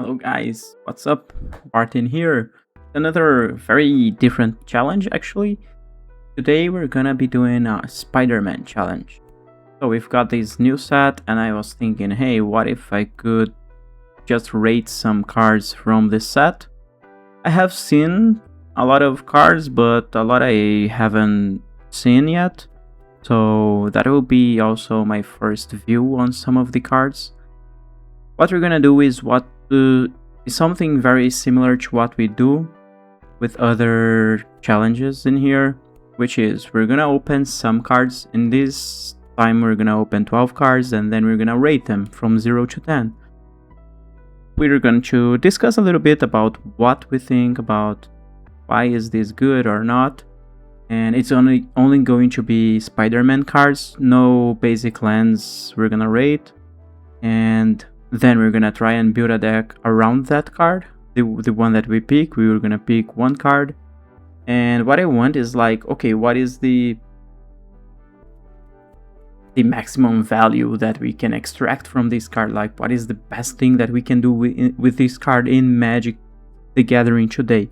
Hello guys, what's up? Martin here. Another very different challenge actually. Today we're gonna be doing a Spider-Man challenge. So we've got this new set and I was thinking, hey, what if I could just rate some cards from this set? I have seen a lot of cards, but a lot I haven't seen yet. So that will be also my first view on some of the cards. What we're gonna do is something very similar to what we do with other challenges in here, which is we're gonna open some cards. In this time we're gonna open 12 cards and then we're gonna rate them from 0 to 10. We're going to discuss a little bit about what we think about why is this good or not. And it's only going to be Spider-Man cards, no basic lands we're gonna rate. And then we're gonna try and build a deck around that card, the one that we pick. We were gonna pick one card, and what I want is like, okay, what is the maximum value that we can extract from this card? Like, what is the best thing that we can do with this card in Magic the Gathering today?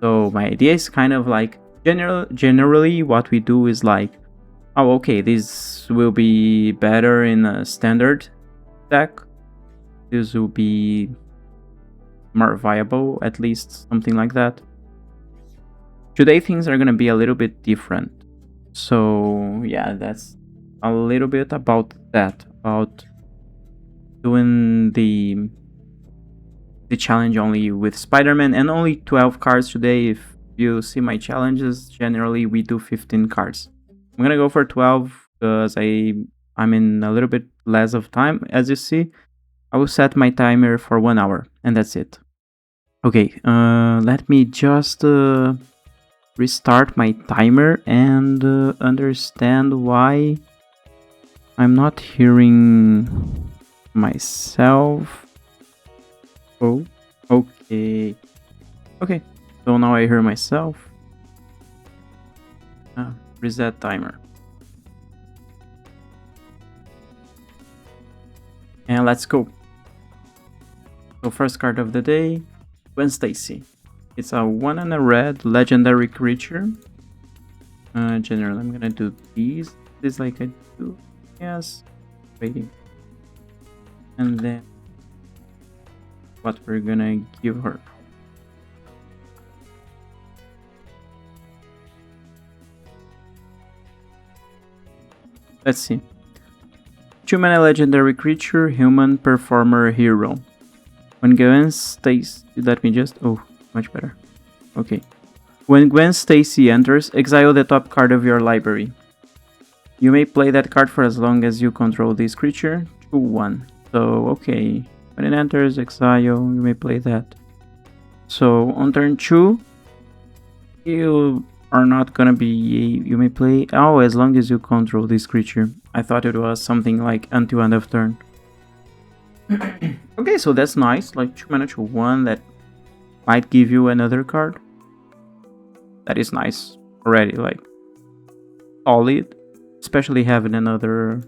So my idea is kind of like generally what we do is like, oh, okay, this will be better in a standard deck. This will be more viable, at least something like that. Today things are gonna be a little bit different. So yeah, that's a little bit about that, about doing the challenge only with Spider-Man and only 12 cards today. If you see my challenges, generally we do 15 cards. I'm gonna go for 12 because I'm in a little bit less of time. As you see, I will set my timer for 1 hour and that's it. Okay, let me just restart my timer and understand why I'm not hearing myself. Oh, okay. Okay, so now I hear myself. Reset timer. And let's go. So first card of the day, Gwen Stacy. It's a 1 and a red legendary creature. Generally, I'm gonna do these. This like I do. Yes. Waiting. And then what we're gonna give her. Let's see. 2-mana legendary creature, human, performer, hero. When Gwen Stacy, let me just, oh, much better. Okay. When Gwen Stacy enters, exile the top card of your library. You may play that card for as long as you control this creature. 2-1. So, okay. When it enters, exile, you may play that. So, on turn 2, you are not gonna be, you may play, oh, as long as you control this creature. I thought it was something like until end of turn. Okay, so that's nice, like 2 mana to 1 that might give you another card. That is nice already, like solid, especially having another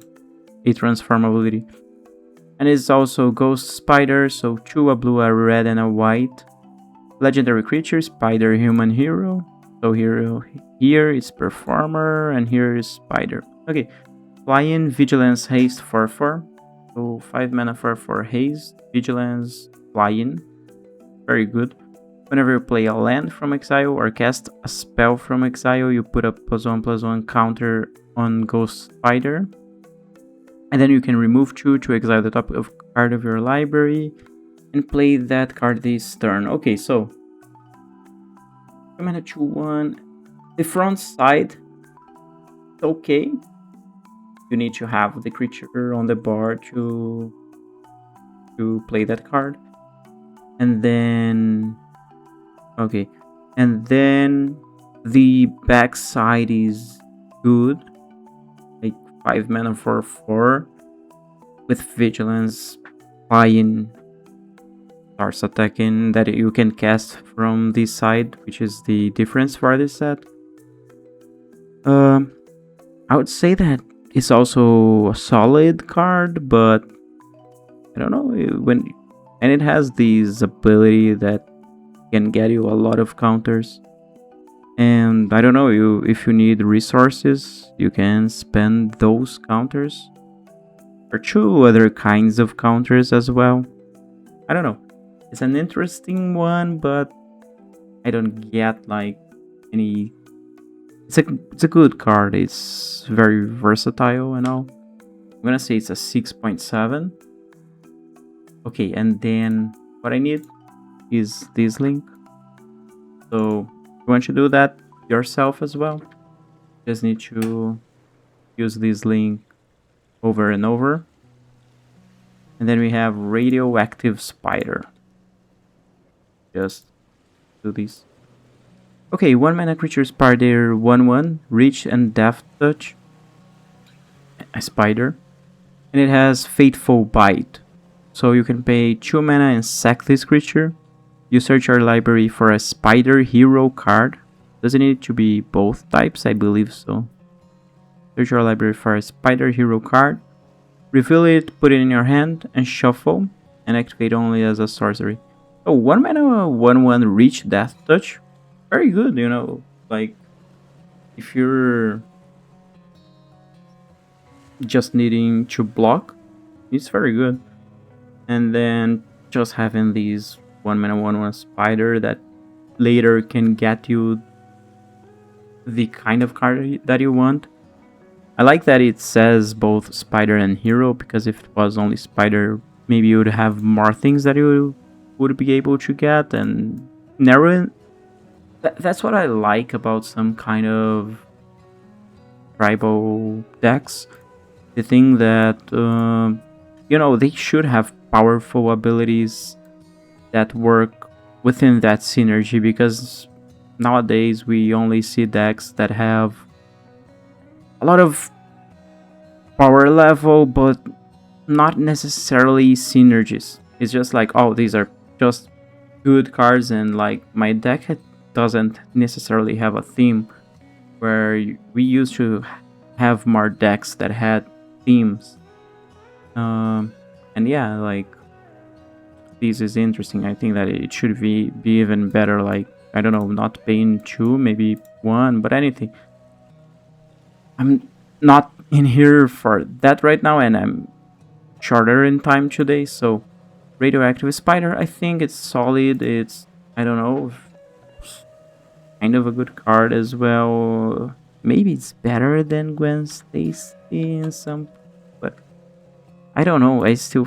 a transform ability. And it's also Ghost Spider, so 2, a blue, a red, and a white. Legendary creature, Spider, human, hero. So hero here is performer, and here is spider. Okay, flying, vigilance, haste, 4/4. So 5 mana for haste, vigilance, flying. Very good. Whenever you play a land from exile or cast a spell from exile, you put a +1/+1 counter on Ghost Spider. And then you can remove 2 to exile the top of card of your library and play that card this turn. Okay, so 2 mana 2/1. The front side, okay. You need to have the creature on the board to play that card. And then, okay. And then the back side is good. Like 5 mana for 4 with vigilance, flying, starts attacking that you can cast from this side, which is the difference for this set. I would say that it's also a solid card, but I don't know, when And it has this ability that can get you a lot of counters. And I don't know, if you need resources, you can spend those counters or 2 other kinds of counters as well. I don't know. It's an interesting one, but I don't get like any. It's a good card. It's very versatile and all. I'm gonna say it's a 6.7. Okay, and then what I need is this link. So you want to do that yourself as well. Just need to use this link over and over. And then we have radioactive spider. Just do this. Okay, 1 mana creature spider 1/1, reach and death touch. A spider. And it has fateful bite. So you can pay 2 mana and sack this creature. You search your library for a spider hero card. Does it need to be both types? I believe so. Search your library for a spider hero card. Reveal it, put it in your hand, and shuffle. And activate only as a sorcery. Oh, 1 mana 1/1 reach death touch. Very good, you know. Like, if you're just needing to block, it's very good. And then just having these 1 mana 1/1 spider that later can get you the kind of card that you want. I like that it says both spider and hero, because if it was only spider, maybe you would have more things that you would be able to get and narrow. That's what I like about some kind of tribal decks. The thing that they should have powerful abilities that work within that synergy, because nowadays we only see decks that have a lot of power level but not necessarily synergies. It's just like, oh, these are just good cards, and like my deck doesn't necessarily have a theme, where we used to have more decks that had themes. And yeah, like, this is interesting. I think that it should be even better. Like, I don't know, not paying 2, maybe 1, but anything. I'm not in here for that right now, and I'm shorter in time today. So radioactive spider, I think it's solid. It's, I don't know, kind of a good card as well. Maybe it's better than Gwen Stacy in some, but I don't know. I still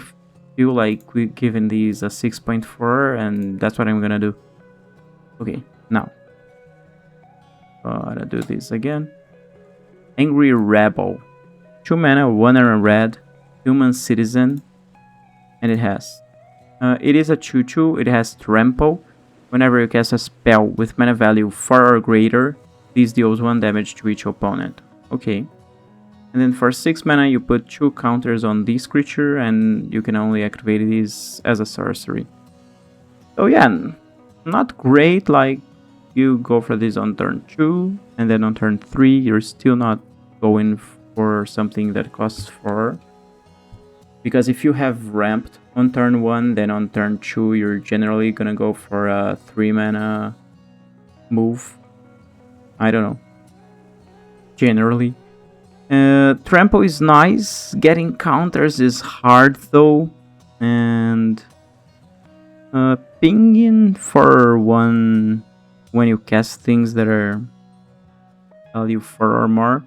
feel like we're giving these a 6.4, and that's what I'm gonna do. Okay, now gotta do this again. Angry Rebel, 2 mana, 1 and a red, human citizen, and it is a 2/2. It has trample. Whenever you cast a spell with mana value 4 or greater, this deals 1 damage to each opponent. Okay. And then for 6 mana, you put 2 counters on this creature, and you can only activate this as a sorcery. So yeah, not great. Like, you go for this on turn 2, and then on turn 3, you're still not going for something that costs 4. Because if you have ramped on turn 1, then on turn 2, you're generally gonna go for a 3 mana move. I don't know. Generally. Trample is nice. Getting counters is hard though. And pinging for 1 when you cast things that are value 4 or more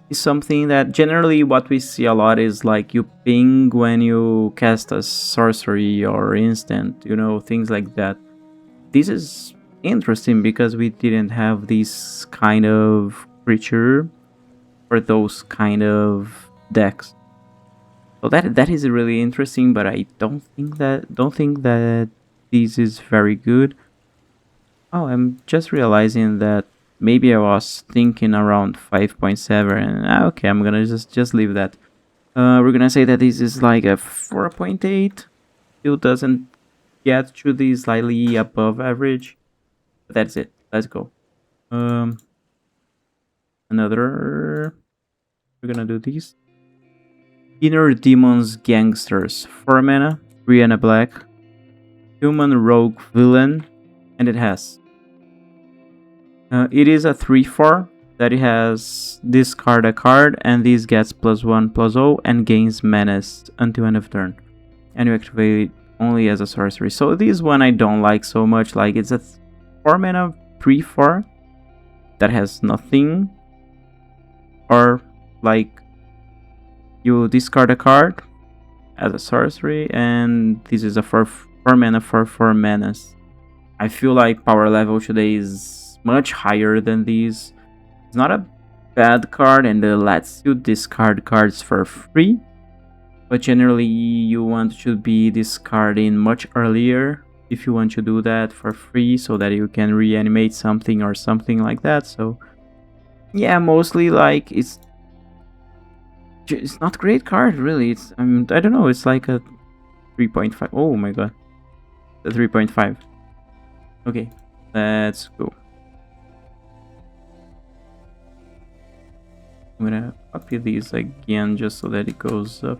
is something that generally what we see a lot is like you ping when you cast a sorcery or instant, things like that. This is interesting because we didn't have this kind of creature for those kind of decks. So that is really interesting, but I don't think that this is very good. Oh, I'm just realizing that maybe I was thinking around 5.7, and okay, I'm gonna just leave that. We're gonna say that this is like a 4.8. Still doesn't get to the slightly above average. But that's it. Let's go. Another. We're gonna do these. Inner Demons Gangsters. 4 mana, 3 and a black. human rogue villain, and it has. It is a 3/4 that it has discard a card, and this gets +1/+0 and gains menace until end of turn. And you activate it only as a sorcery. So this one I don't like so much. Like, it's a 4 mana 3/4 that has nothing. Or like, you discard a card as a sorcery, and this is a 4 mana 4/4 menace. I feel like power level today is much higher than these. It's not a bad card, and it lets you discard cards for free, but generally you want to be discarding much earlier if you want to do that for free, so that you can reanimate something or something like that. So yeah, mostly like it's not a great card, really. It's I don't know, it's like a 3.5. Oh my god, the 3.5. Okay, let's go. I'm gonna copy these again just so that it goes up.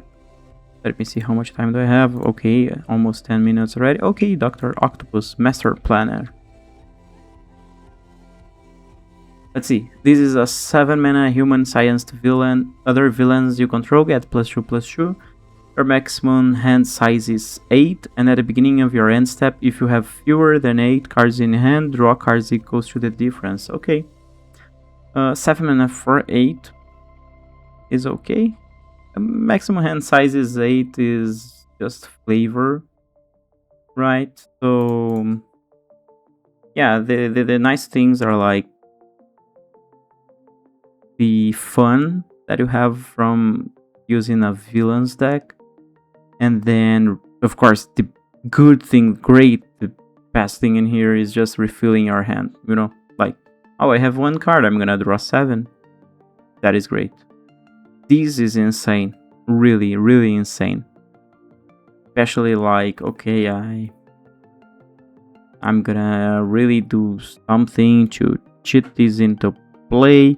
Let me see how much time do I have. Okay, almost 10 minutes already. Okay, Dr. Octopus, Master Planner. Let's see. This is a 7 mana human scienced villain. Other villains you control get +2/+2. Your maximum hand size is 8, and at the beginning of your end step, if you have fewer than 8 cards in hand, draw cards equals to the difference. Okay. 7 mana for 8 is okay. Maximum hand size is 8, is just flavor, right? So yeah, the nice things are like the fun that you have from using a villains deck, and then of course the the best thing in here is just refilling your hand, you know, like, oh, I have 1 card, I'm gonna draw 7. That is great. This is insane, really, really insane. Especially like, okay, I'm gonna really do something to cheat this into play,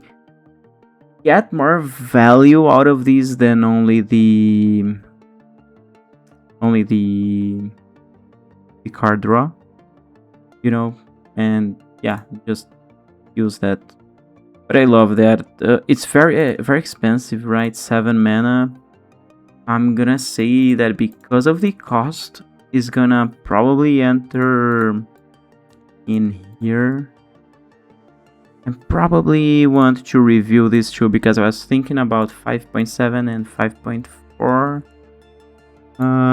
get more value out of these than only the card draw, you know, and yeah, just use that. But I love that. It's very expensive, right? 7 mana. I'm gonna say that because of the cost, is gonna probably enter in here. I probably want to review this too, because I was thinking about 5.7 and 5.4.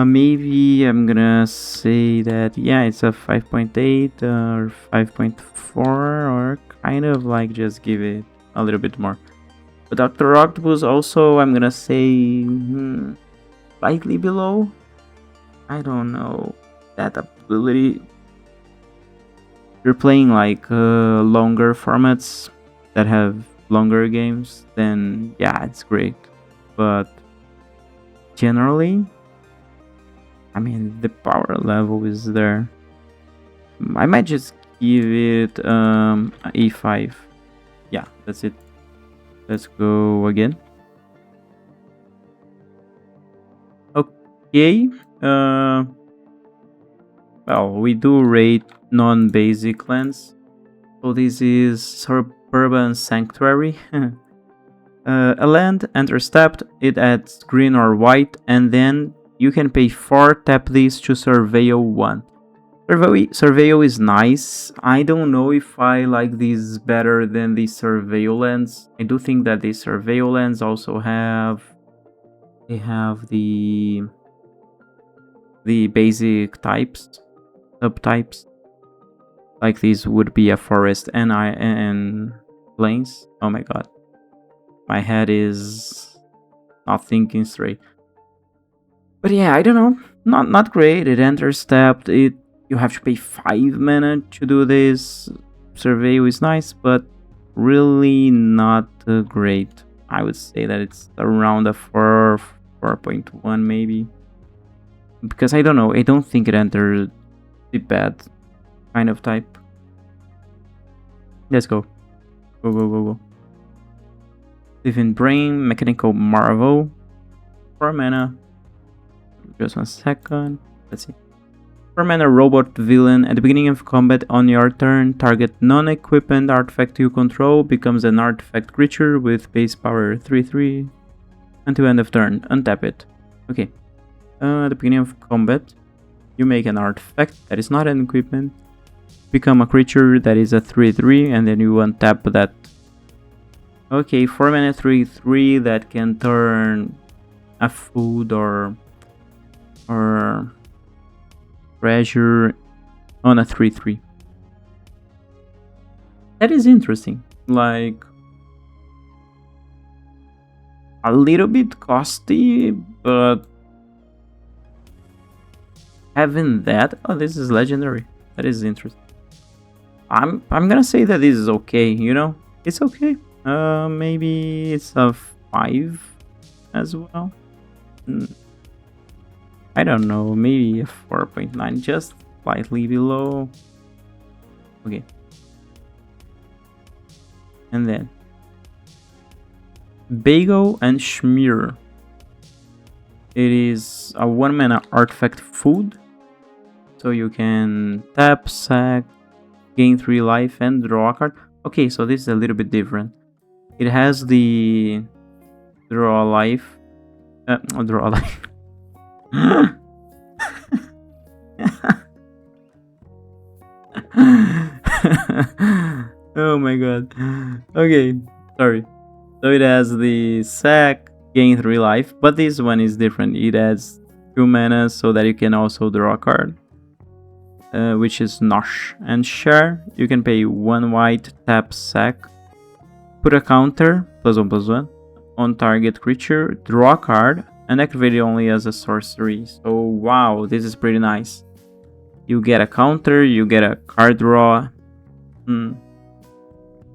Maybe I'm gonna say that, yeah, it's a 5.8 or 5.4, or kind of like just give it a little bit more. But Dr. Octopus also, I'm gonna say slightly below. I don't know. That ability, you're playing like longer formats that have longer games, then yeah, it's great. But generally, I mean, the power level is there. I might just give it A5. Yeah, that's it. Let's go again. Okay. Well, we do rate non-basic lands. So this is Suburban Sanctuary. A land enters tapped, it adds green or white, and then you can pay 4, tap this to Surveil 1. Surveil is nice. I don't know if I like this better than the Surveil lands. I do think that the Surveil lands also have the basic types, subtypes. Like this would be a forest and plains. Oh my god. My head is not thinking straight. But yeah, I don't know. Not great. It enters tapped. You have to pay 5 mana to do this. Surveil is nice, but really not great. I would say that it's around a 4.1 maybe. Because I don't know. I don't think it enters the bad kind of type. Let's go. Go. Living Brain, Mechanical Marvel. 4 mana. Just 1 second. Let's see. 4-mana robot villain. At the beginning of combat on your turn, target non-equipped artifact you control becomes an artifact creature with base power 3/3 until end of turn. Untap it. Okay. At the beginning of combat, you make an artifact that is not an equipment, become a creature that is a 3/3, and then you untap that. Okay, 4-mana 3/3 that can turn a food or treasure on a 3/3. That is interesting. Like, a little bit costly, but having that, oh, this is legendary. That is interesting. I'm gonna say that this is okay. You know, it's okay. Maybe it's a 5 as well. I don't know, maybe a 4.9, just slightly below. Okay. And then Bagel and Schmear. It is a 1-mana artifact food. So you can tap, sack, gain 3 life, and draw a card. Okay, so this is a little bit different. It has the draw a life. Draw a life. Oh my god. Okay, sorry. So it has the sack, gain 3 life, but this one is different. It has 2 mana so that you can also draw a card, which is Nosh. And share, you can pay 1 white, tap, sack, put a counter, +1/+1, on target creature, draw a card, and activate it only as a sorcery. So wow, this is pretty nice. You get a counter, you get a card draw.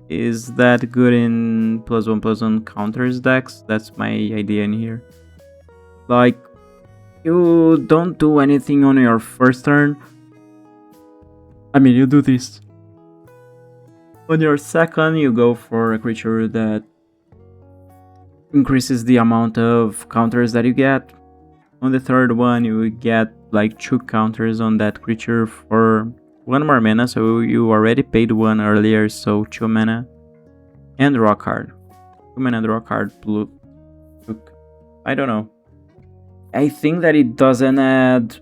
Is that good in +1/+1 counters decks? That's my idea in here. Like, you don't do anything on your first turn. I mean, you do this. On your second, you go for a creature that increases the amount of counters that you get. On the third one, you get like 2 counters on that creature for 1 more mana, so you already paid 1 earlier, so 2 mana. And draw a card. 2 mana, draw a card, blue. I don't know. I think that it doesn't add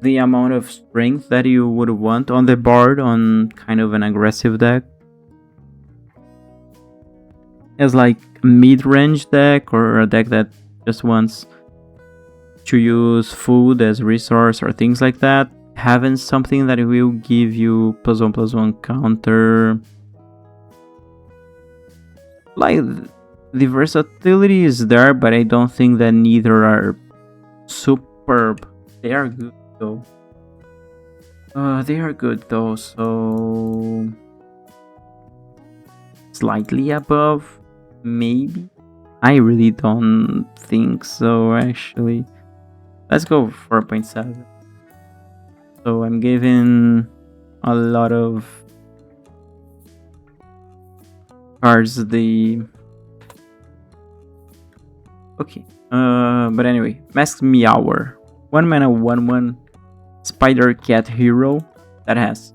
the amount of strength that you would want on the board on kind of an aggressive deck. As like a mid-range deck or a deck that just wants to use food as resource or things like that. Having something that will give you +1/+1 counter, like, the versatility is there, but I don't think that neither are superb. They are good though. So slightly above, maybe. I really don't think so, actually. Let's go 4.7. So I'm giving a lot of cards the... Okay. But anyway, Masked Meower. 1 mana, 1/1 Spider Cat Hero that has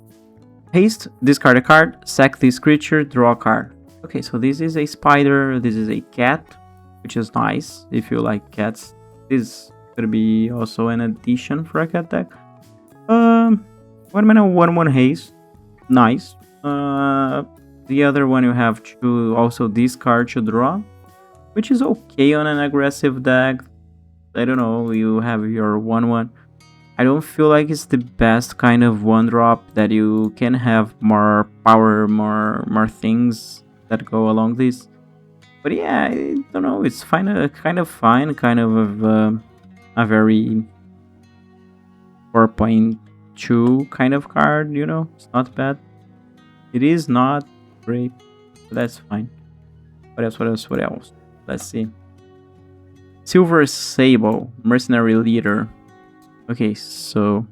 haste, discard a card, sack this creature, draw a card. Okay, so this is a spider, this is a cat, which is nice if you like cats. This could be also an addition for a cat deck. 1 mana, 1/1 haste. Nice. The other one you have to also discard to draw, which is okay on an aggressive deck. I don't know, you have your 1/1. I don't feel like it's the best kind of 1-drop that you can have more power, more things that go along this. But yeah, I don't know, it's kind of fine, kind of a very 4.2 kind of card, you know? It's not bad. It is not great, but that's fine. What else? Let's see. Silver Sable, Mercenary Leader. Okay, so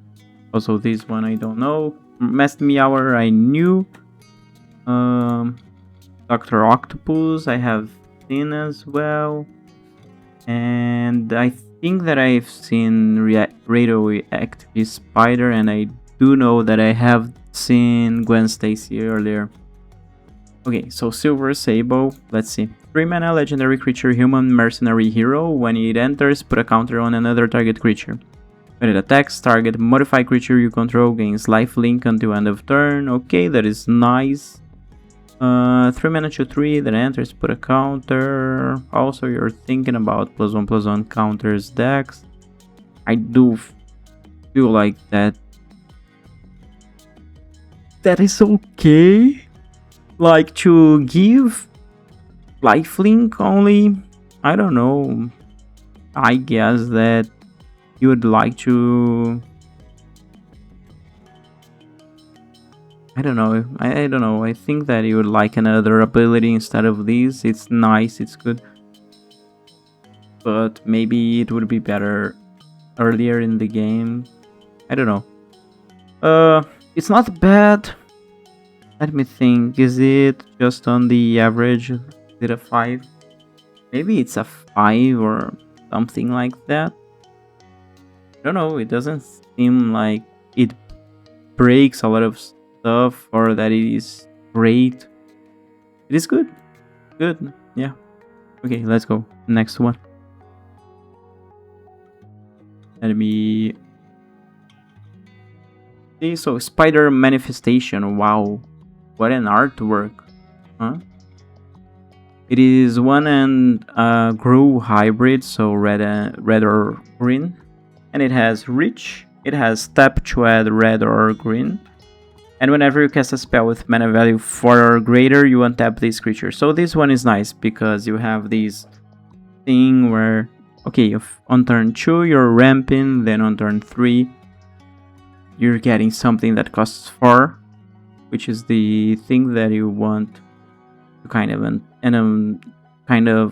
also this one I don't know. Masked Meower I knew. Dr. Octopus I have seen as well. And I think that I've seen radioactive spider, and I do know that I have seen Gwen Stacy earlier. Okay, so Silver Sable, let's see. 3 mana legendary creature, human mercenary hero. When it enters, put a counter on another target creature. When it attacks, target modified creature you control gains lifelink until end of turn. Okay, that is nice. 3 mana 2/3 that enters, put a counter. Also, you're thinking about +1/+1 counters decks. I do feel like that is okay. Like, to give lifelink only, I don't know. I guess that you would like to, I don't know. I don't know. I think that you would like another ability instead of these. It's nice, it's good, but maybe it would be better earlier in the game. I don't know. It's not bad. Let me think. Is it just on the average? Is it a 5? Maybe it's a 5 or something like that. I don't know. It doesn't seem like it breaks a lot of stuff or that it is great. It is good. Good. Yeah. Okay, let's go. Next one. Let me see. So, Spider Manifestation. Wow. What an artwork. Huh? It is 1 and Grew hybrid, so red or green. And it has Reach. It has Tap to add red or green. And whenever you cast a spell with mana value 4 or greater, you untap this creature. So this one is nice because you have this thing where, okay, if on turn 2 you're ramping, then on turn 3 you're getting something that costs 4, which is the thing that you want to kind of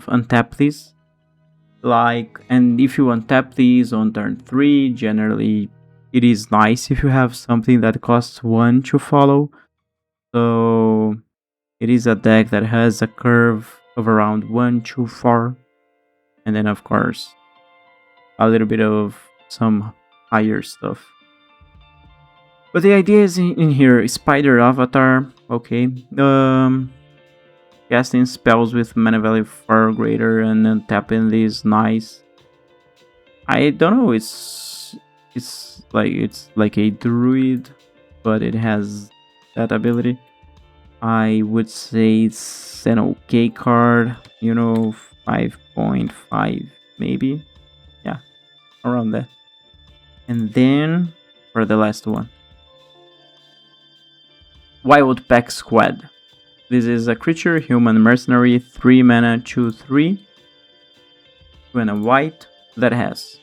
untap these. Like, and if you untap these on turn 3, generally it is nice if you have something that costs 1 to follow. So it is a deck that has a curve of around 1 to 4, and then of course a little bit of some higher stuff. But the idea is in here. Spider Avatar, okay. Casting spells with mana value 4 or greater and then tapping these, nice. I don't know, it's like a druid, but it has that ability. I would say it's an okay card, 5.5 maybe. Yeah, around that. And then for the last one, Wild Pack Squad. This is a creature, human mercenary, 3 mana 2/3, 2 and a white, that has,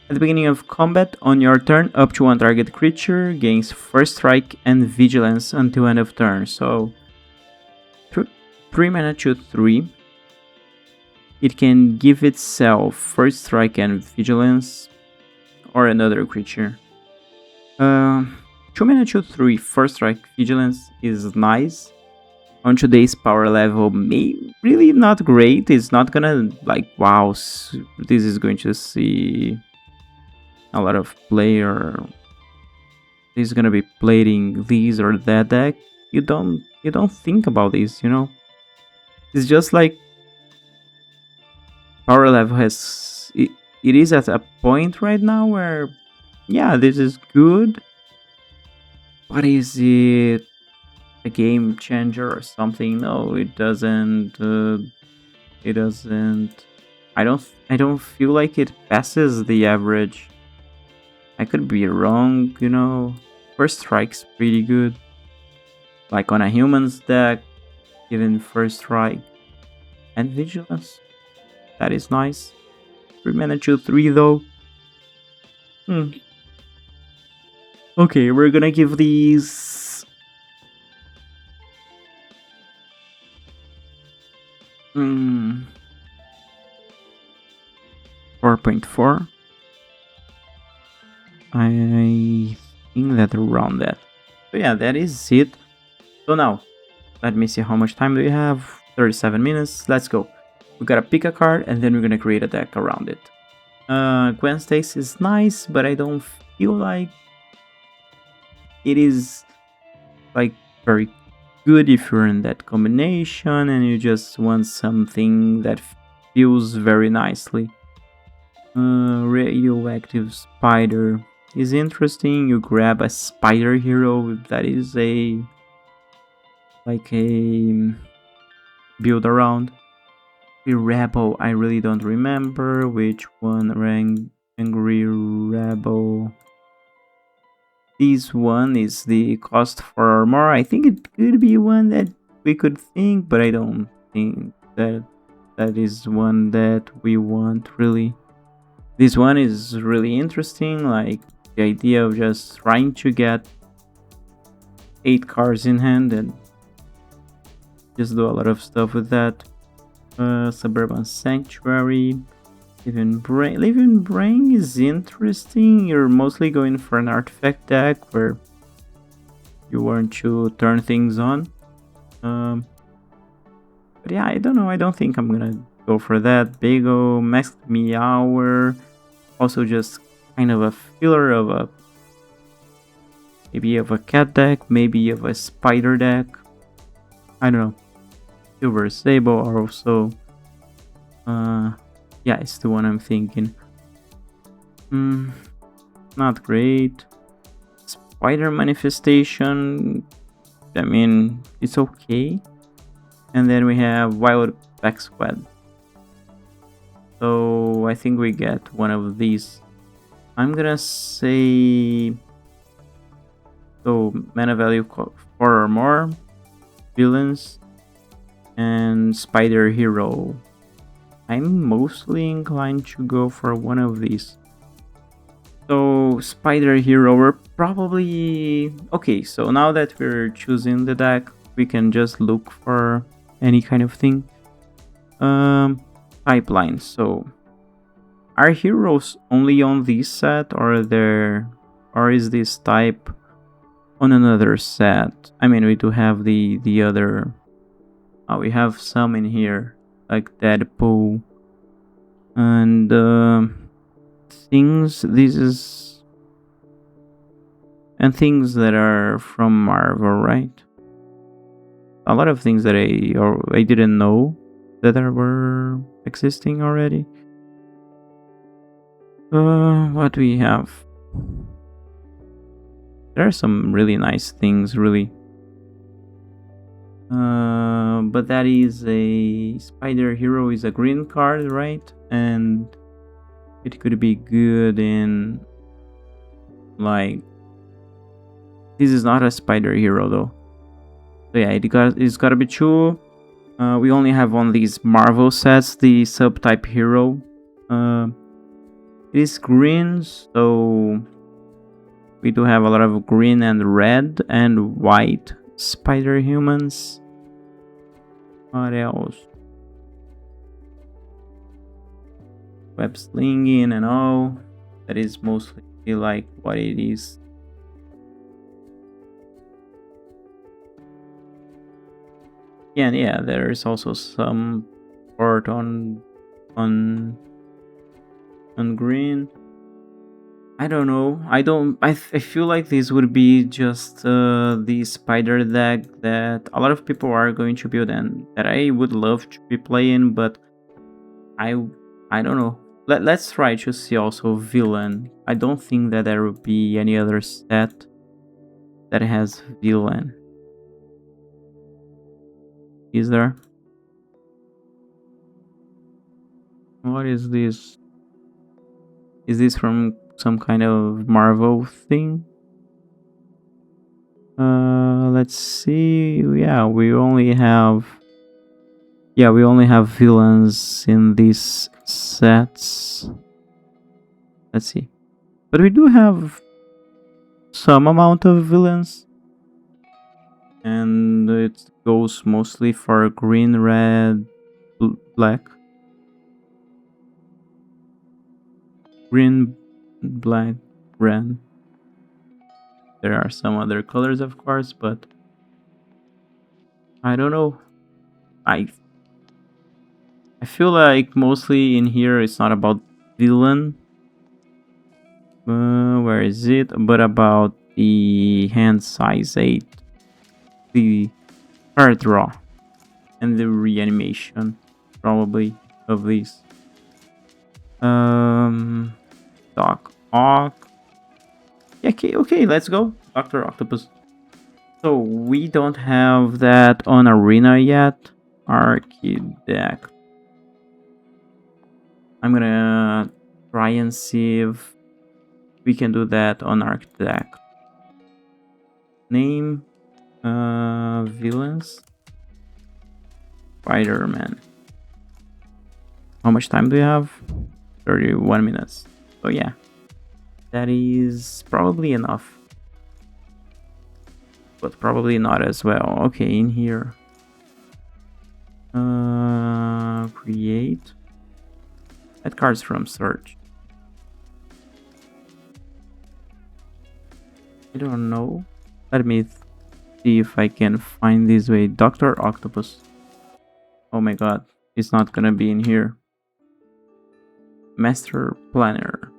at the beginning of combat, on your turn, up to 1 target creature gains first strike and vigilance until end of turn. So 3 mana 2/3. It can give itself first strike and vigilance or another creature. 2 mana 2/3 first strike vigilance is nice. On today's power level, really not great. It's not gonna, like, wow, this is going to see a lot of play, or this is gonna be played in this or that deck. You don't think about this, It's just like power level has it is at a point right now where, yeah, this is good, but is it a game changer or something? No, it doesn't. It doesn't. I don't feel like it passes the average. I could be wrong, First strike's pretty good. Like on a humans deck, given first strike and vigilance, that is nice. 3 mana 2/3 though. Okay, we're gonna give these 4.4. I think that around that. So yeah, that is it. So now, let me see how much time do we have. 37 minutes. Let's go. We gotta pick a card and then we're gonna create a deck around it. Gwen Stacy is nice, but I don't feel like it is like very good if you're in that combination and you just want something that feels very nicely. Radioactive Spider is interesting. You grab a spider hero that is a build around. The Rebel, I really don't remember which one. Angry Rebel. This one is the cost for armor. I think it could be one that we could think, but I don't think that is one that we want really. This one is really interesting, like the idea of just trying to get 8 cards in hand and just do a lot of stuff with that. Suburban Sanctuary. Living Brain is interesting. You're mostly going for an artifact deck where you want to turn things on. But yeah, I don't know. I don't think I'm gonna go for that. Bagel, Masked Meower. Also just kind of a filler of a... maybe of a cat deck, maybe of a spider deck. I don't know. Silver Sable are also... yeah, it's the one I'm thinking. Not great. Spider Manifestation, I mean, it's okay. And then we have Wild Back Squad. So I think we get one of these. I'm gonna say... so mana value 4 or more, villains, and Spider Hero. I'm mostly inclined to go for one of these. So Spider Hero, we're probably... okay, so now that we're choosing the deck, we can just look for any kind of thing. Pipeline. So are heroes only on this set, or is this type on another set? I mean, we do have the other... we have some in here, like Deadpool and things. This is... and things that are from Marvel, right? A lot of things that I didn't know that were existing already. What do we have? There are some really nice things, really. But that is a... Spider Hero is a green card, right? And it could be good in... like... this is not a Spider Hero though. So yeah, it's gotta be 2. We only have on these Marvel sets the subtype hero. It is green, so we do have a lot of green and red and white spider humans. What else? Web slinging and all. That is mostly like what it is. Yeah, and yeah, there's also some part on green. I don't know. I feel like this would be just the spider deck that a lot of people are going to build and that I would love to be playing, but I don't know. Let's try to see also villain. I don't think that there will be any other set that has villain. Is there? What is this? Is this from some kind of Marvel thing? Let's see. Yeah, we only have villains in these sets. Let's see. But we do have some amount of villains. And it goes mostly for green, red, black. Green, black, red. There are some other colors, of course, but I don't know. I feel like mostly in here it's not about villain. Where is it? But about the hand size 8, the card draw, and the reanimation, probably, of these. Doc Ock. Yeah, okay, let's go. Dr. Octopus. So we don't have that on Arena yet. Archideck. I'm gonna try and see if we can do that on Archideck. Name, villains. Spider-Man. How much time do we have? 31 minutes. So yeah, that is probably enough. But probably not as well. Okay, in here. Create. Add cards from search. I don't know. Let me see if I can find this way. Dr. Octopus. Oh my god, it's not gonna be in here. Master Planner.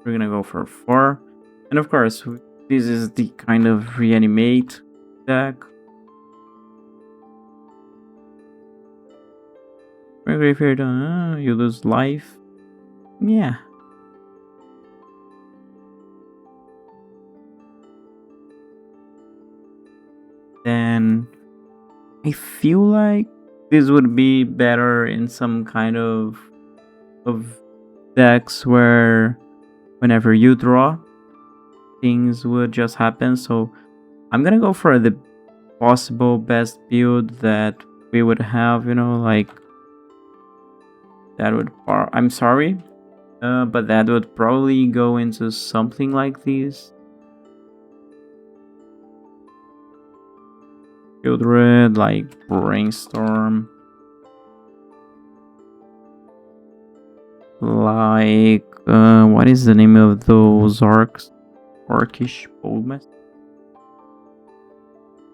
We're gonna go for 4. And of course, this is the kind of reanimate deck. Graveyard, you lose life. Yeah. Then I feel like this would be better in some kind of decks where whenever you draw, things would just happen. So I'm gonna go for the possible best build that we would have, you know, like that would I'm sorry, but that would probably go into something like this. Field red, like brainstorm, like what is the name of those orcish bowmasters?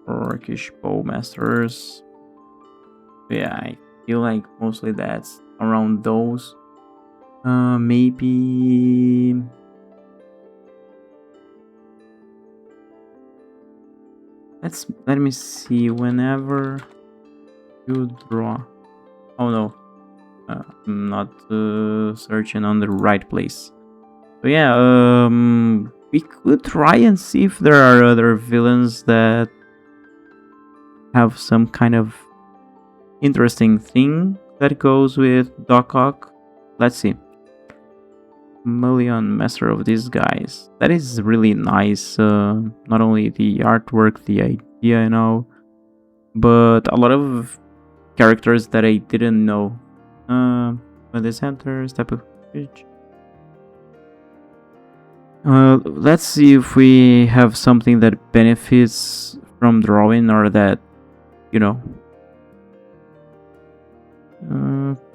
Orcish bowmasters. Yeah, I feel like mostly that's around those. Maybe let me see. Whenever you draw, oh no, I'm not searching on the right place. So yeah, we could try and see if there are other villains that have some kind of interesting thing that goes with Doc Ock. Let's see. Million Master of Disguise. That is really nice. Not only the artwork, the idea, you know, but a lot of characters that I didn't know. When this enters, type of page. Let's see if we have something that benefits from drawing, or that, you know.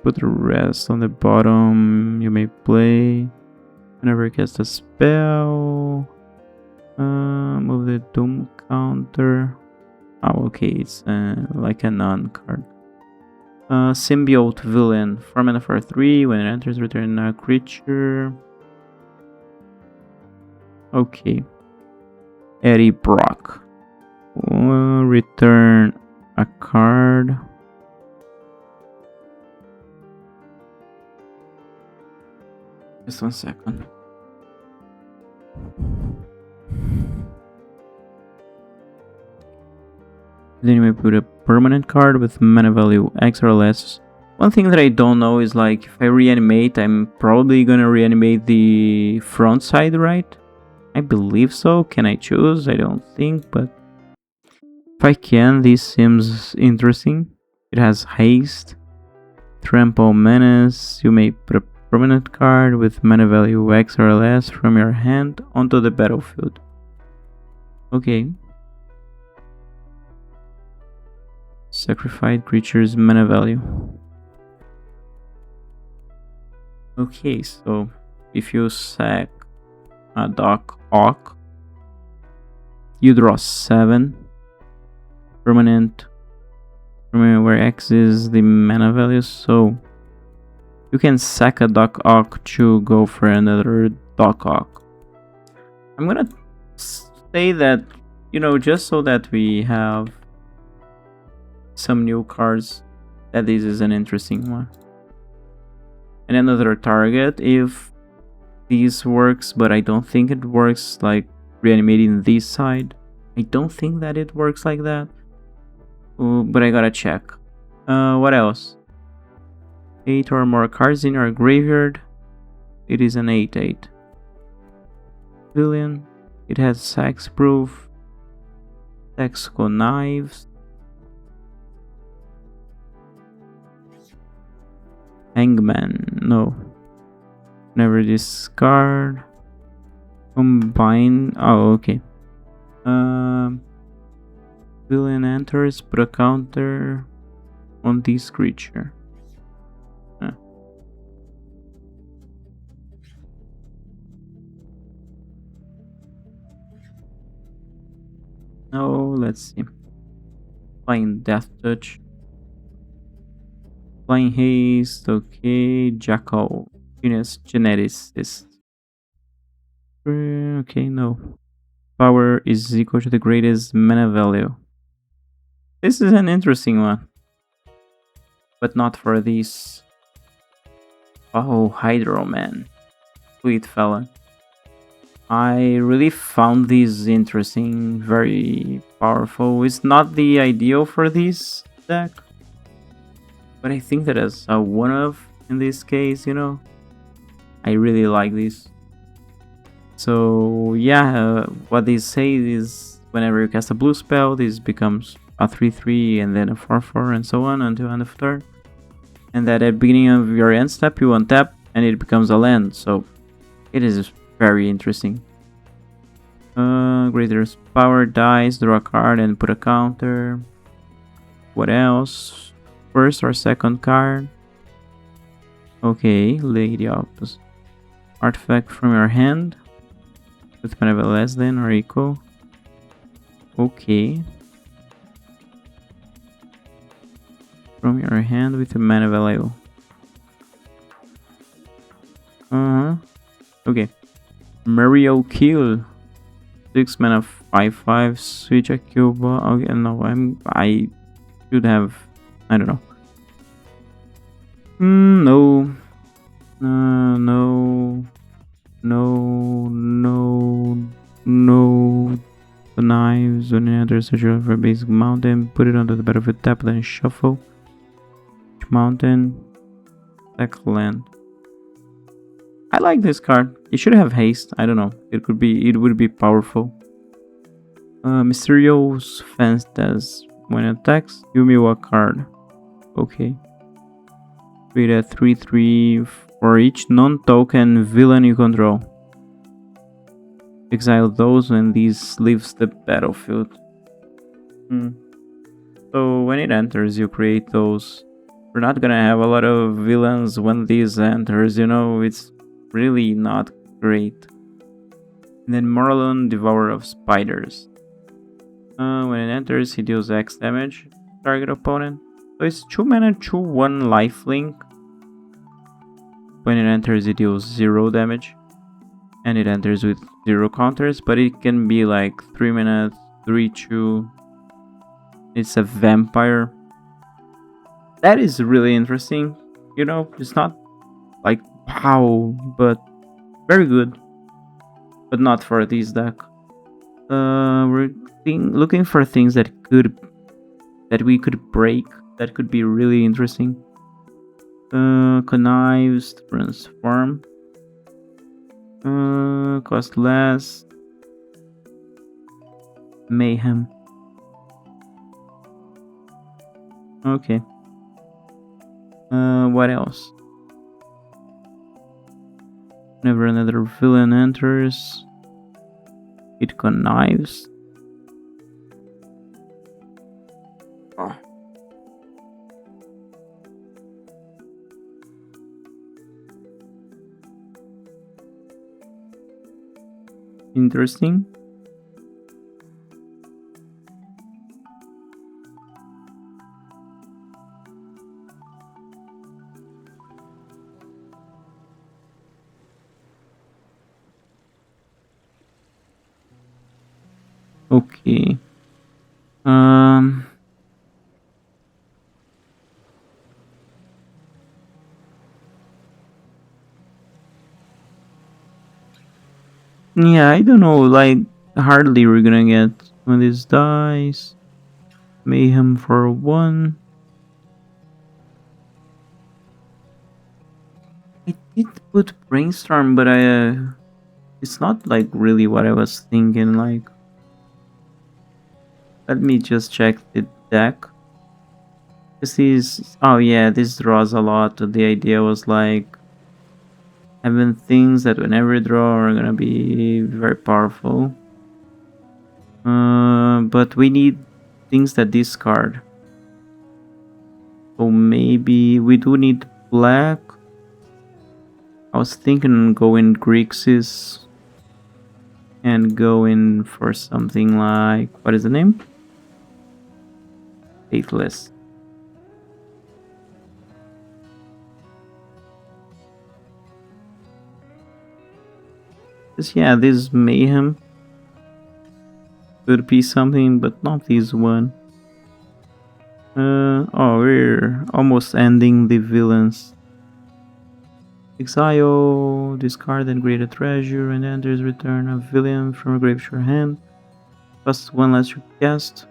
Put the rest on the bottom. You may play whenever you cast a spell. Move the doom counter. Oh, okay, it's like a non-card. Symbiote villain. 4 mana for 3. When it enters, return a creature. Okay. Eddie Brock. Return a card. Just 1 second. Then you may put a permanent card with mana value X or less. One thing that I don't know is, like, if I reanimate, I'm probably gonna reanimate the front side, right? I believe so. Can I choose? I don't think, but if I can, this seems interesting. It has haste, trample menace. You may put a permanent card with mana value X or less from your hand onto the battlefield. Okay. Sacrifice creature's mana value. Okay, so if you sack a Doc Ock, you draw 7. Permanent where X is the mana value, so You can sack a Doc Ock to go for another Doc Ock. I'm gonna say that, you know, just so that we have some new cards, that this is an interesting one. And another target if this works, but I don't think it works, like reanimating this side. I don't think that it works like that. Ooh, but I gotta check. What else? 8 or more cards in our graveyard. It is an 8/8. Billion. It has sax proof. Texco knives. Hangman. No. Never discard. Combine. Oh, okay. Villain enters, put a counter on this creature. No, let's see. Flying Death Touch. Flying Haste, okay. Jackal. Geneticist. Okay, no. Power is equal to the greatest mana value. This is an interesting one. But not for this. Oh, Hydro Man. Sweet fella. I really found this interesting, very powerful. It's not the ideal for this deck, but I think that as a one-of in this case, you know, I really like this. So yeah, what they say is whenever you cast a blue spell, this becomes a 3/3 and then a 4/4 and so on until end of turn. And that at the beginning of your end step, you untap and it becomes a land. So it is very interesting. Greater power dies, draw a card and put a counter. What else? First or second card. Okay, Lady Opus. Artifact from your hand. With mana value less than or equal. Okay. From your hand with a mana value. Okay. Mario Kill. 6 mana 5/5. Switch a Cuba. Okay, no, I should have. I don't know. No. No. The knives on another search for a basic mountain. Put it onto the battlefield tap, then shuffle. Mountain. Sack land. I like this card. It should have haste. I don't know. It would be powerful. Mysterious Fence does when it attacks, give me a card. Okay. Create a 3/3 for each non-token villain you control. Exile those when this leaves the battlefield. So when it enters, you create those. We're not gonna have a lot of villains when this enters, you know, it's really not great. And then Marlon, Devourer of Spiders. When it enters, he deals X damage to target opponent. So it's 2 mana, 2/1 lifelink. When it enters, it deals 0 damage. And it enters with 0 counters, but it can be like 3 mana, 3/2. It's a vampire. That is really interesting. You know, it's not like wow, but very good. But not for this deck. We're looking for things that we could break. That could be really interesting. Connives, transform. Cost less. Mayhem. Okay. What else? Whenever another villain enters, it connives. Oh. Interesting. Okay. Um. Yeah, I don't know. Like, hardly we're gonna get one of these dice. Mayhem for 1. I did put brainstorm, but it's not like really what I was thinking. Like, let me just check the deck. This is, oh yeah, this draws a lot. The idea was like having things that whenever you draw are gonna be very powerful. But we need things that discard. So maybe we do need black. I was thinking going Grixis and going for something like, what is the name? Faithless. Because yeah, this Mayhem could be something, but not this one. Oh, we're almost ending the villains. Exile, discard and create a treasure, and then there's return a villain from a grave to your hand. Costs 1 less to cast.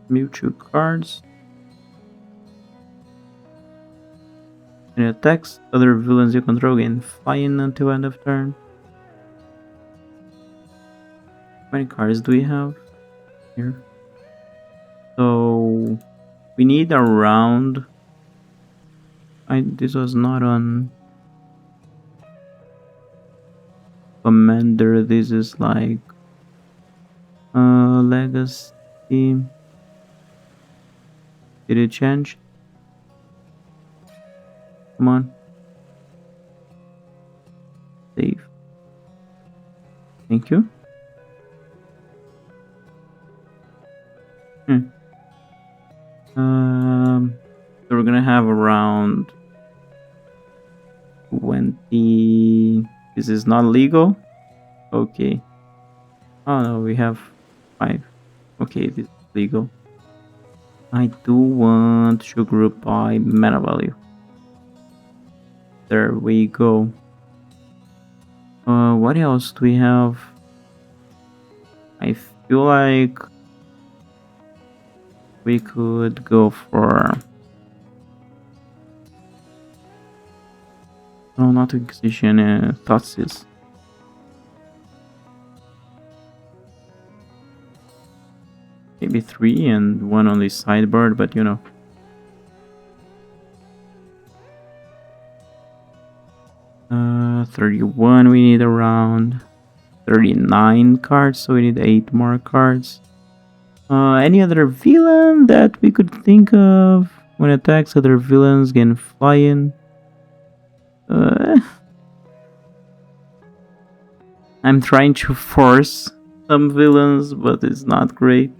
Mute 2 cards. And attacks other villains you control gain flying until end of turn. How many cards do we have here? So we need around. This was not on Commander. This is like Legacy. Did it change? Come on. Save. Thank you. So we're gonna have around 20. This is not legal. Okay. Oh no, we have 5. Okay, this is legal. I do want to group by mana value. There we go. What else do we have? I feel like we could go for... No, not Inquisition, Thoughtseize. Maybe 3 and 1 on the sideboard, but you know. Uh, 31, we need around 39 cards, so we need 8 more cards. Any other villain that we could think of? When attacks other villains gain flying. I'm trying to force some villains, but it's not great.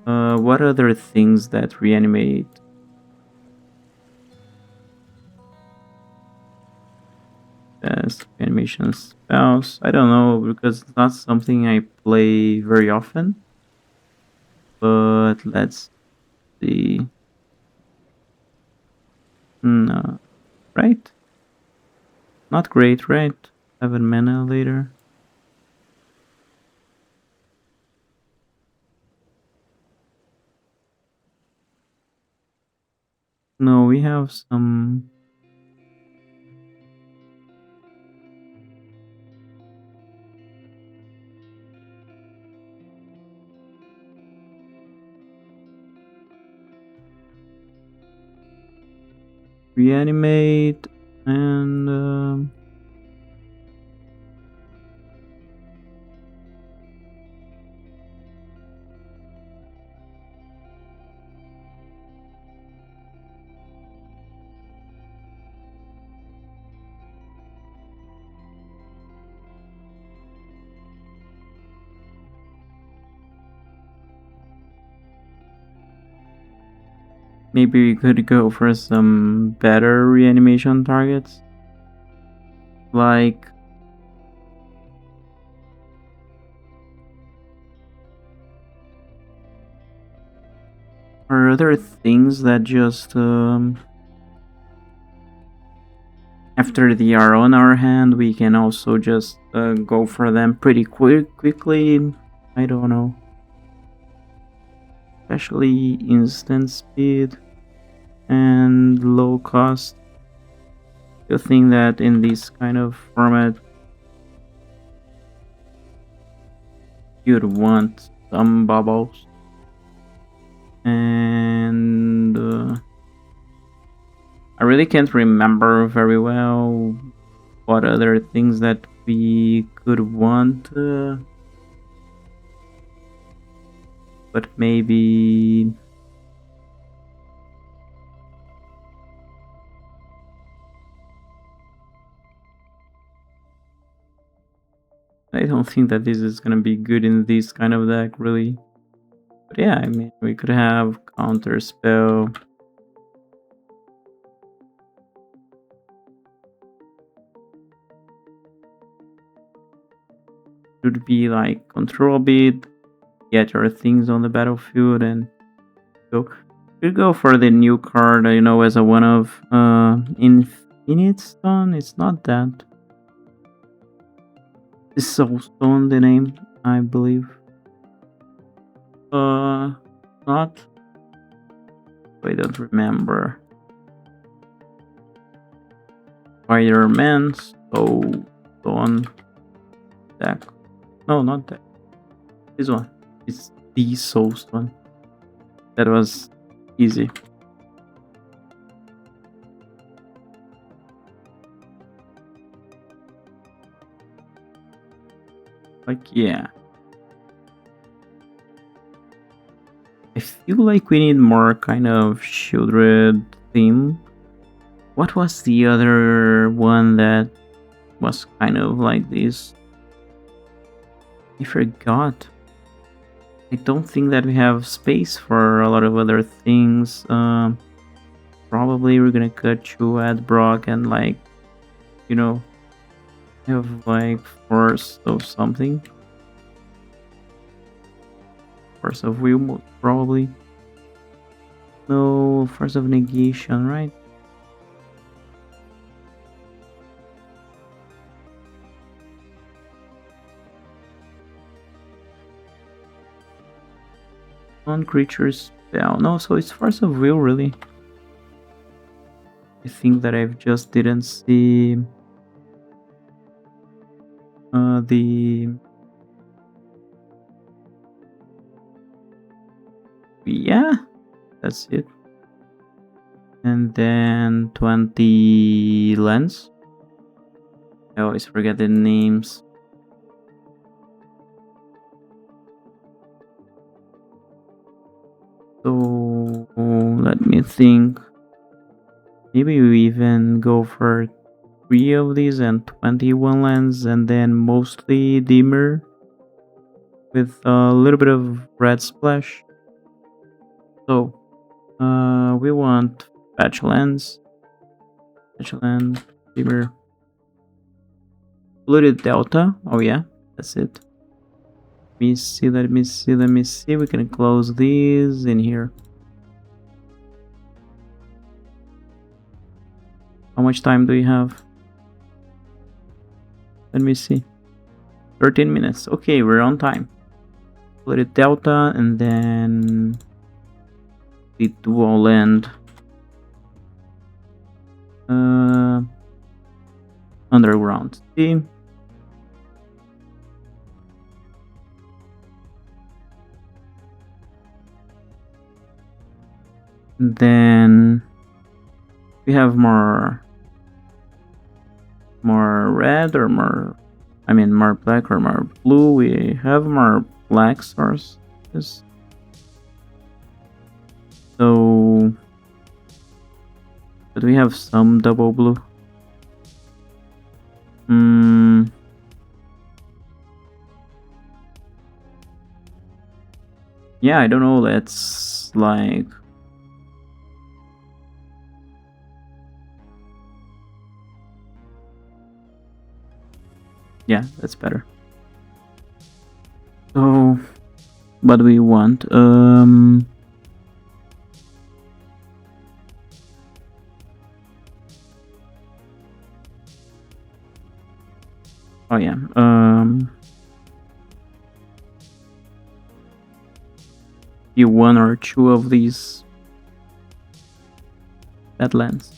What other things that reanimate? Best animation spells. I don't know because it's not something I play very often. But let's see. No, right? Not great, right? 7 mana later. No, we have some. Reanimate and maybe we could go for some better reanimation targets. Like Or other things that just after they are on our hand, we can also just go for them pretty quickly. I don't know. Especially instant speed and low cost. You think that in this kind of format, you'd want some bubbles. And I really can't remember very well what other things that we could want. But maybe I don't think that this is gonna be good in this kind of deck, really. But yeah, I mean, we could have counter spell. Should be like control bid, get your things on the battlefield, and go. Could go for the new card, as a one of Infinite Stone. It's not that. It's Soulstone, the name, I believe. Not. I don't remember. Spider-Man, Soulstone deck. No, not that. This one. It's the Soulstone. That was easy. Like, yeah. I feel like we need more kind of Shieldred theme. What was the other one that was kind of like this? I forgot. I don't think that we have space for a lot of other things. Probably we're gonna cut you at Brock and have like Force of something. Force of Will, most probably. No, Force of Negation, right? Non-creature spell. No, so it's Force of Will, really. I think that I've just didn't see the... Yeah, that's it. And then 20 lands. I always forget the names. So let me think. Maybe we even go for 3 of these and 21 lands, and then mostly Dimmer with a little bit of red splash. So we want fetch lands, Dimmer, polluted delta. Oh yeah, that's it. Let me see. We can close these in here. How much time do you have? Let me see. 13 minutes. Okay, we're on time. Polluted delta, and then the dual land. Underground Sea. Then we have more red or more black or more blue. We have more black sources. So, but we have some double blue. Yeah, I don't know. Let's like... Yeah, that's better. So, what do we want? Oh yeah. You one or two of these Badlands.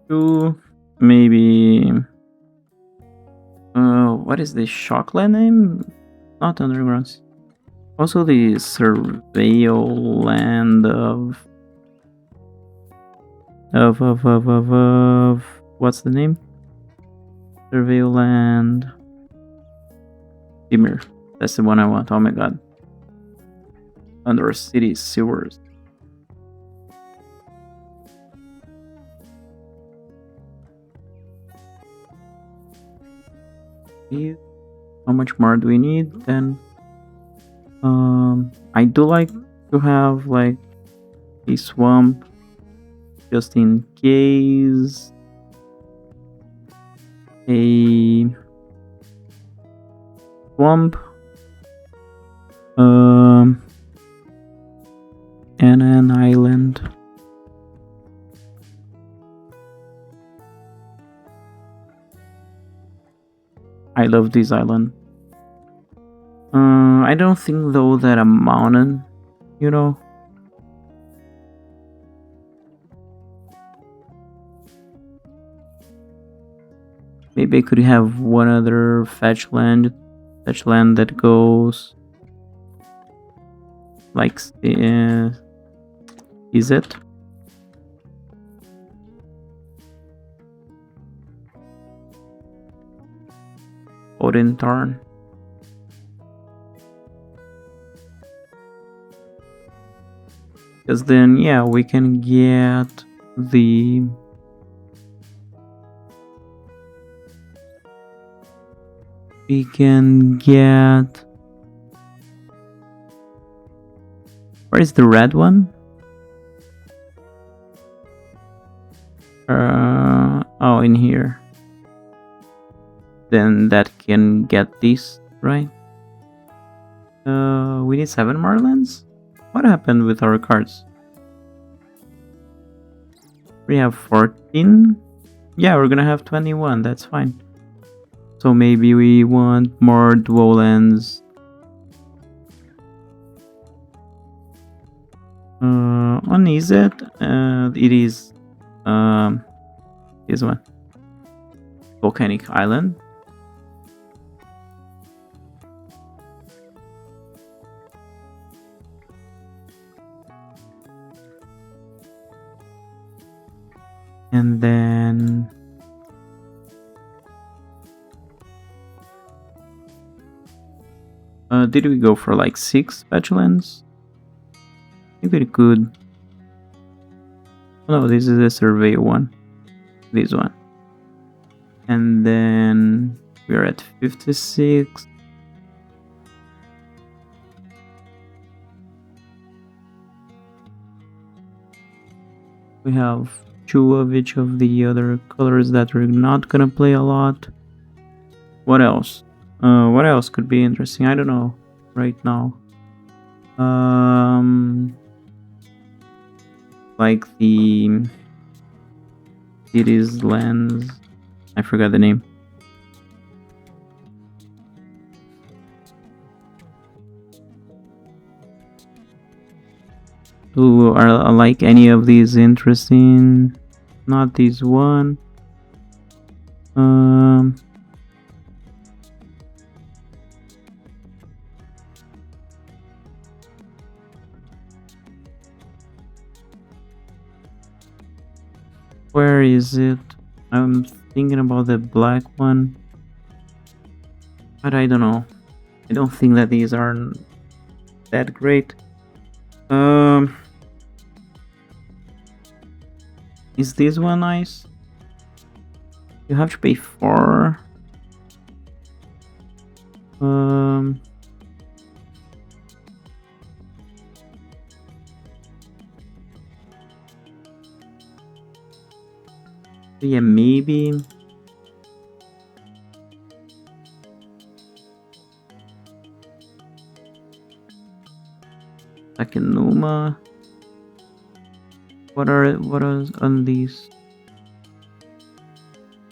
Two, maybe. What is the Shockland name? Not Undergrounds. Also the Surveil Land of what's the name? Surveil Land. Dimir. That's the one I want. Oh my god. Under city sewers. How much more do we need then? I do like to have like a swamp just in case. A swamp. And an island. I love this island. I don't think though that a mountain, you know. Maybe I could have one other fetch land that goes like is it? Odin Tarn. Because then, yeah, we can get the where is the red one? Oh, in here. Then that can get this, right? We need 7 Marlins? What happened with our cards? We have 14? Yeah, we're gonna have 21, that's fine. So maybe we want more dual lands. On is it? It is this one. Volcanic Island. And then did we go for like 6 Fetchlands? Maybe we could. Oh, no, this is a survey one. This one. And then we're at 56. We have 2 of each of the other colors that we're not gonna play a lot. What else? What else could be interesting? I don't know right now. Like the cities lands. I forgot the name. Ooh, are like any of these interesting? Not this one. Where is it? I'm thinking about the black one, but I don't know. I don't think that these are that great. Is this one nice? You have to pay 4. Yeah, maybe. Akinuma. What are on these?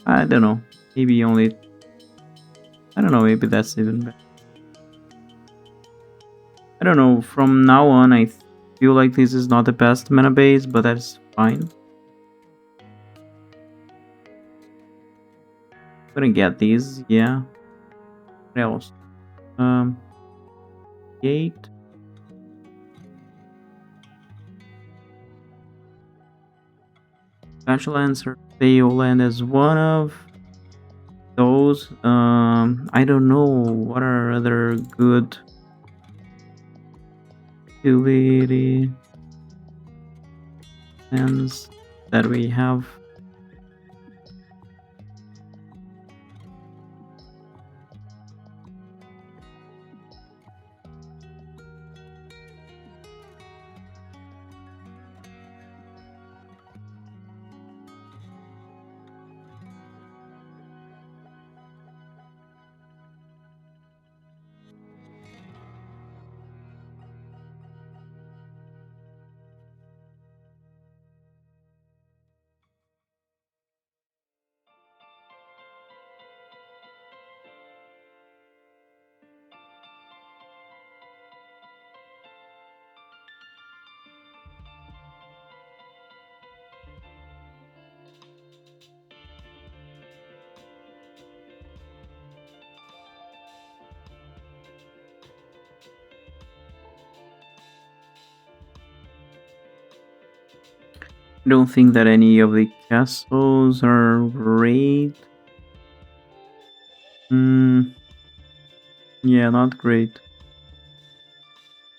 I don't know. Maybe only. I don't know. Maybe that's even better. I don't know. From now on, I feel like this is not the best mana base, but that's fine. Gonna get these. Yeah. What else? Gate. Special answer. Land is one of those. I don't know what are other good utility lands that we have. I don't think that any of the castles are great. Yeah, not great.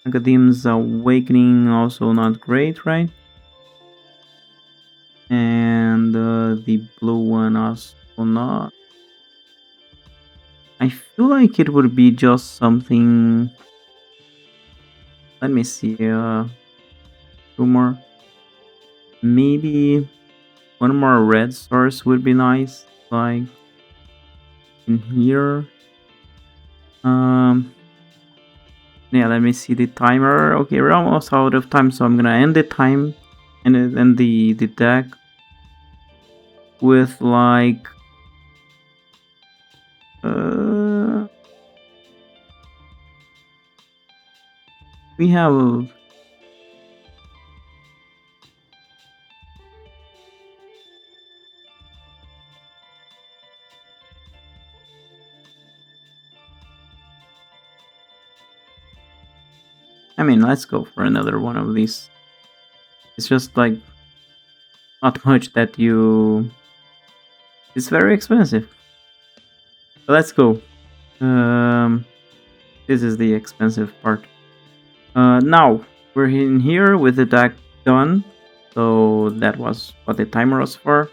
Academ's Awakening also not great, right? And the blue one also not. I feel like it would be just something. Let me see. Two more. Maybe one more red source would be nice. Like in here. Yeah, let me see the timer. Okay, we're almost out of time, so I'm gonna end the time and end the deck with like we have I mean, let's go for another one of these. It's just like not much that you. It's very expensive. But let's go. This is the expensive part. Now we're in here with the deck done. So that was what the timer was for.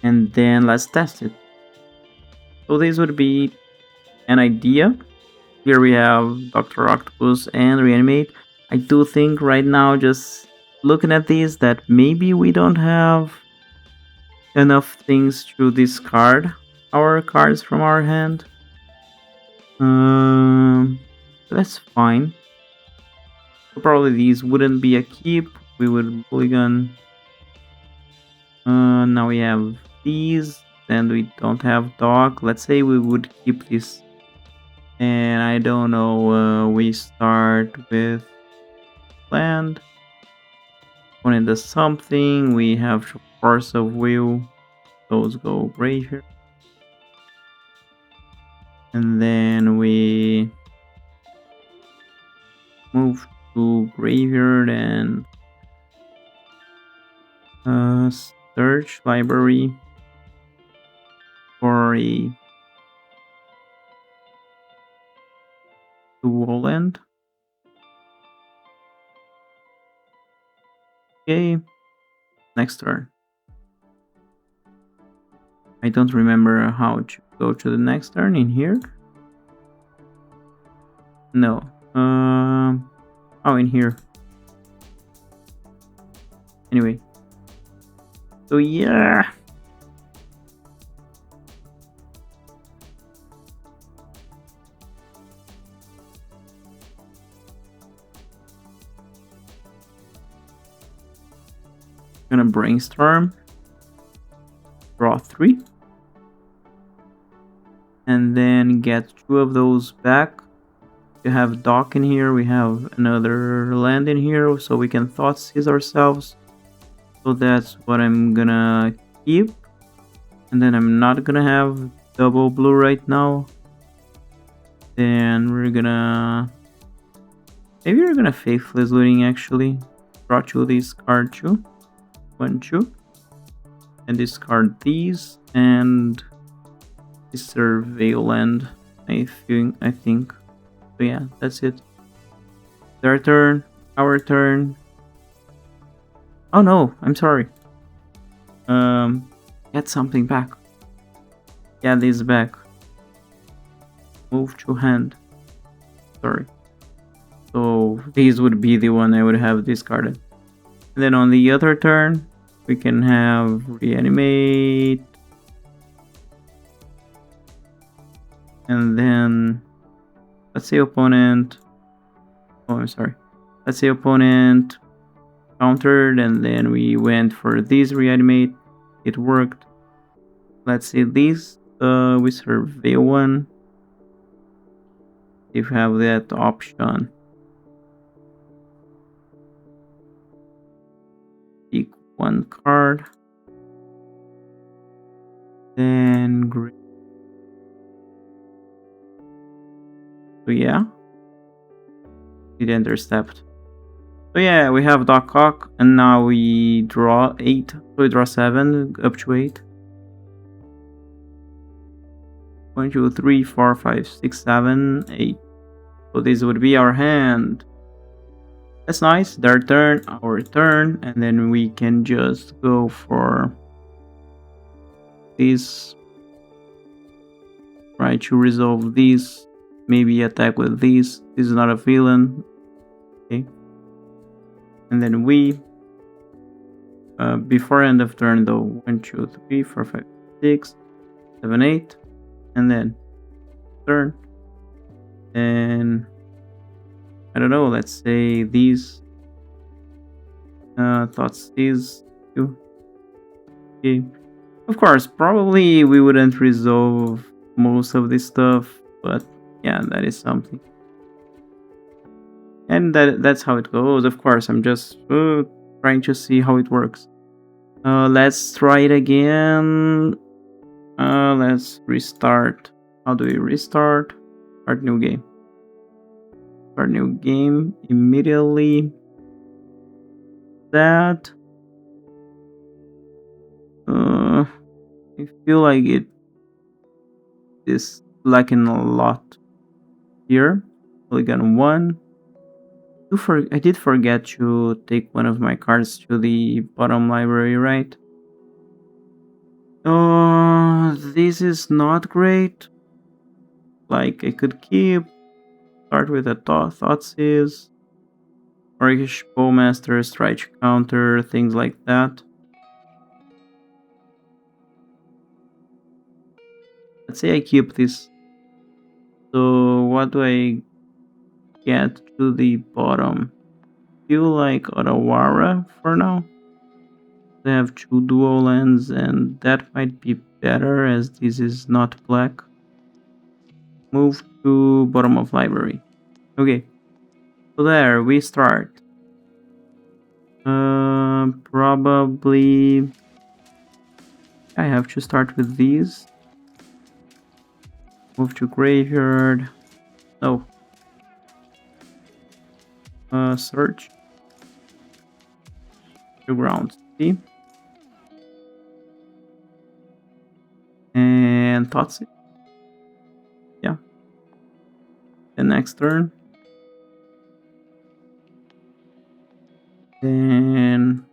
And then let's test it. So this would be an idea. Here we have Dr. Octopus and Reanimate. I do think right now, just looking at these, that maybe we don't have enough things to discard our cards from our hand. That's fine. So probably these wouldn't be a keep. We would mulligan. Now we have these, and we don't have Doc. Let's say we would keep this. And I don't know, we start with land. When it does something, we have Force of Will. Those go graveyard. And then we move to graveyard and search library for a dual land. Okay, next turn. I don't remember how to go to the next turn in here. No. Oh, in here. Anyway. So yeah. Gonna brainstorm. Draw 3. And then get 2 of those back. We have dock in here. We have another land in here, so we can thought seize ourselves. So that's what I'm gonna keep. And then I'm not gonna have double blue right now. Then we're gonna... Maybe we're gonna Faithless Looting actually. Draw 2 discard 2. 1, 2. And discard these. And Surveil land, I think. So yeah, that's it. Their turn, our turn. Oh no, I'm sorry. Get something back. Get this back. Move to hand. Sorry. So these would be the one I would have discarded. And then on the other turn, we can have reanimate. And then let's say opponent. Oh, I'm sorry. Let's say opponent countered, and then we went for this reanimate. It worked. Let's say this. We surveil one. If you have that option. Pick one card. Then green. So yeah, it intercept. So yeah, we have Doc Cock, and now we draw 8. So we draw 7, up to 8. 1, 2, 3, 4, 5, 6, 7, 8. So this would be our hand. That's nice. Their turn, our turn, and then we can just go for this. Try to resolve this. Maybe attack with these. This is not a villain. Okay. And then we, before end of turn though, 1, 2, 3, 4, 5, 6, 7, 8. And then turn. And I don't know, let's say these. Thoughts these two. Okay. Of course, probably we wouldn't resolve most of this stuff, but yeah, that is something. And that's how it goes. Of course, I'm just trying to see how it works. Let's try it again. Let's restart. How do we restart? Start new game. Start new game immediately. That. I feel like it is lacking a lot here. Polygon 1. I did forget to take one of my cards to the bottom library, right? This is not great. Like, I could start with a thoughts is Orcish Bowmaster, Strike Counter, things like that. Let's say I keep this. So what do I get to the bottom? Feel like Otawara for now. They have 2 dual lands, and that might be better as this is not black. Move to bottom of library. Okay, so there we start. Probably I have to start with these. Move to graveyard. No. Search. To ground. See? And thoughts. Yeah. The next turn. Then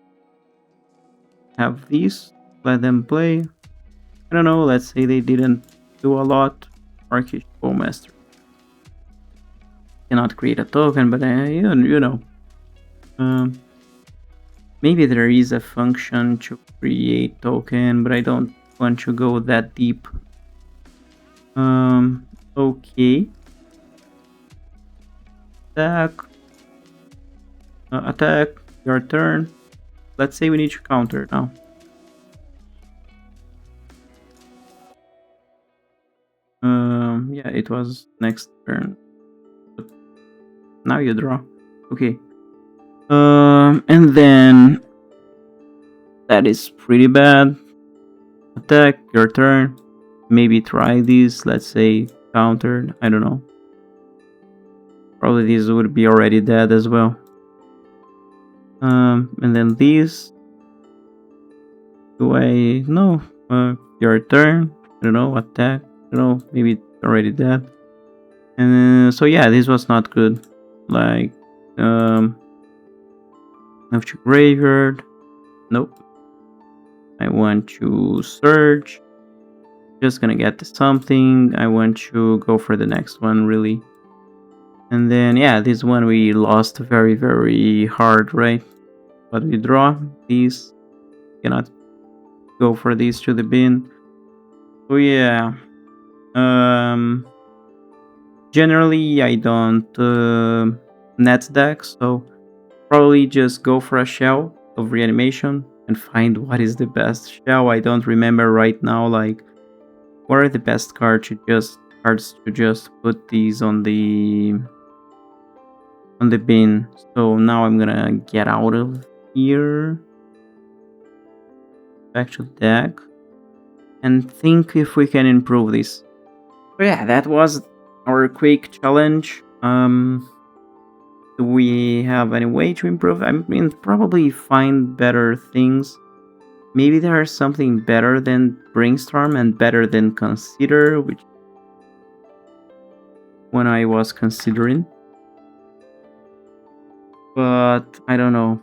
have these. Let them play. I don't know. Let's say they didn't do a lot. Orcish Bowmaster. Cannot create a token, but you know. Maybe there is a function to create token, but I don't want to go that deep. Okay. Attack. Attack. Your turn. let's say we need to counter now. Yeah, it was next turn. But now you draw. Okay. And then that is pretty bad. Attack, your turn. Maybe try this. Let's say countered. I don't know. Probably this would be already dead as well. And then this. Do I no? Your turn. I don't know. Attack. I don't know. Maybe it's already dead. And so yeah, this was not good. Like have to graveyard. Nope. I want to search. Just gonna get something. I want to go for the next one, really. And then yeah, this one we lost very, very hard, right? But we draw these. Cannot go for these to the bin. So yeah. Generally I don't net deck, so probably just go for a shell of reanimation and find what is the best shell. I don't remember right now, like, what are the best cards to just put these on the bin. So now I'm gonna get out of here, back to deck, and think if we can improve this. So yeah, that was our quick challenge. Do we have any way to improve? I mean, probably find better things. Maybe there's something better than brainstorm and better than consider, which when I was considering. But I don't know.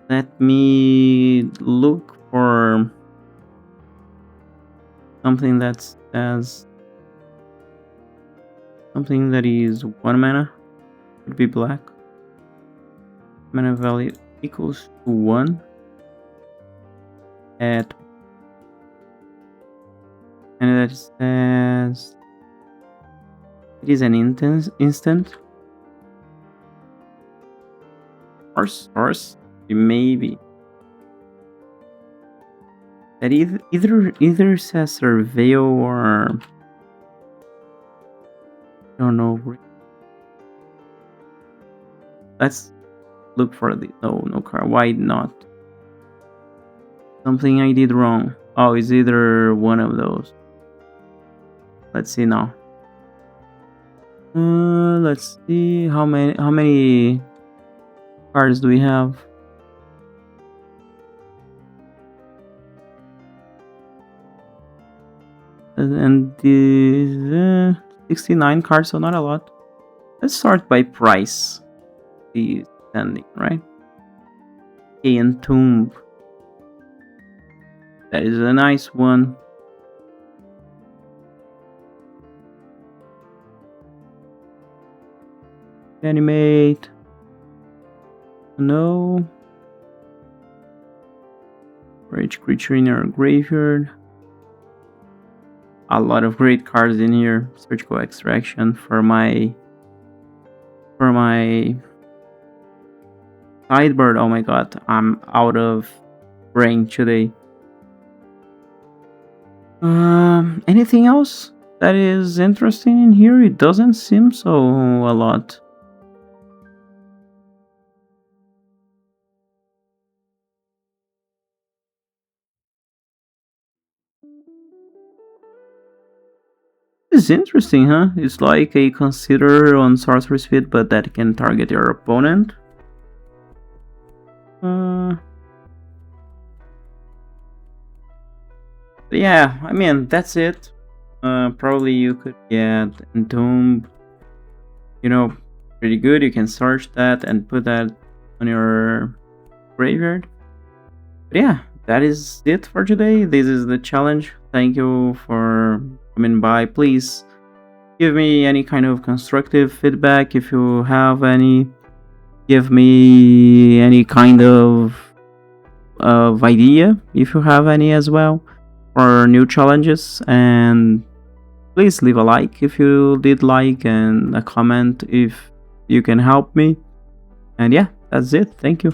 Let me look for something that says something that is 1 mana. Would be black. Mana value equals to 1 at, and that says it is an instant. Source, maybe. That either says surveil or I don't know. Let's look for the no card. Why not? Something I did wrong. Oh, it's either one of those. Let's see now. Let's see how many cards do we have? And the 69 cards, so not a lot. Let's start by price. The standing, right? Okay, and Tomb. That is a nice one. Animate. No. For each creature in our graveyard. A lot of great cards in here. Surgical Extraction for my sideboard. Oh my god, I'm out of brain today. Anything else that is interesting in here? It doesn't seem so a lot. It's interesting, huh? It's like a consider on sorcery speed, but that can target your opponent. Yeah, I mean, that's it. Probably you could get Entomb, pretty good. You can search that and put that on your graveyard. But yeah, that is it for today. This is the challenge. Thank you for coming by. Please give me any kind of constructive feedback if you have any. Give me any kind of of idea if you have any as well, or new challenges. And please leave a like if you did like, and a comment if you can help me. And yeah, that's it. Thank you.